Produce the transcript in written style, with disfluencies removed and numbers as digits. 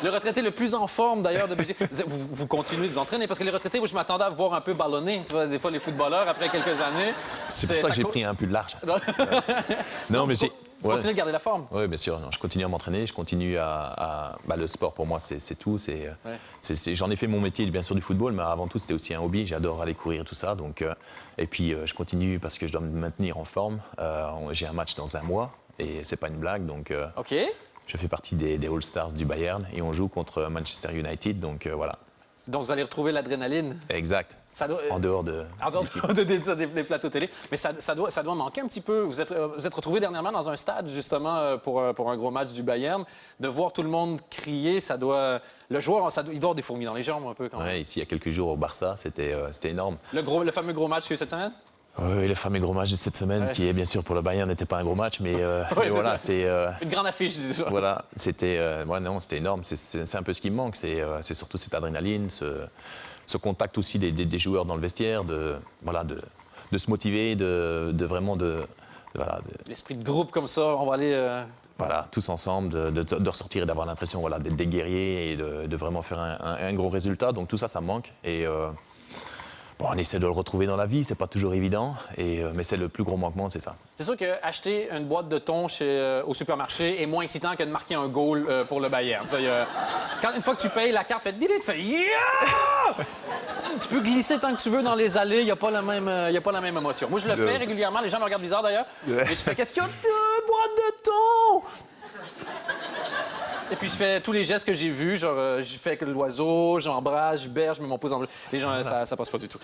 Le retraité le plus en forme, d'ailleurs, de Belgique. Vous continuez de vous entraîner parce que les retraités, moi, je m'attendais à vous voir un peu ballonner. Tu vois, des fois, les footballeurs, après quelques années. C'est pour ça que j'ai pris un peu de large. Non, mais j'ai... Vous continuez de garder la forme. Oui, bien sûr. Non, je continue à m'entraîner. Je continue bah, le sport, pour moi, c'est tout. J'en ai fait mon métier, bien sûr, du football, mais avant tout, c'était aussi un hobby. J'adore aller courir, tout ça. Donc, et puis, je continue parce que je dois me maintenir en forme. J'ai un match dans un mois et c'est pas une blague. Donc, OK. je fais partie des All-Stars du Bayern et on joue contre Manchester United. Donc, voilà. Donc, vous allez retrouver l'adrénaline. Exact. Ça doit, En dehors de... des plateaux télé. Mais ça doit manquer un petit peu. Vous êtes retrouvé dernièrement dans un stade, justement, pour un gros match du Bayern. De voir tout le monde crier, ça doit... Le joueur, il doit avoir des fourmis dans les jambes un peu quand même. Ouais, ici, il y a quelques jours au Barça, c'était énorme. Le fameux gros match qu'il y a eu cette semaine? Oui, le fameux gros match de cette semaine, qui est bien sûr pour le Bayern, n'était pas un gros match, mais, mais voilà, c'est... Une grande affiche, je dis ça. Voilà, c'était non, c'était énorme. C'est un peu ce qui me manque, c'est surtout cette adrénaline, ce contact aussi des joueurs dans le vestiaire, de se motiver, de vraiment L'esprit de groupe comme ça, on va aller... Voilà, tous ensemble, de ressortir et d'avoir l'impression d'être des guerriers et de vraiment faire un gros résultat. Donc tout ça, ça me manque. Et bon, on essaie de le retrouver dans la vie, c'est pas toujours évident, mais c'est le plus gros manquement, c'est ça. C'est sûr qu'acheter une boîte de thon au supermarché est moins excitant que de marquer un goal pour le Bayern. Ça, une fois que tu payes, la carte fait « tu fais « Yeah! » Tu peux glisser tant que tu veux dans les allées, il n'y a pas la même émotion. Moi, je le fais régulièrement, les gens me regardent bizarre d'ailleurs, mais je fais « Qu'est-ce qu'il y a? 2 boîtes de thon! » Et puis, je fais tous les gestes que j'ai vus, genre, je fais avec l'oiseau, j'embrasse, je berge, je mets mon pouce en bleu. Les gens, ça passe pas du tout.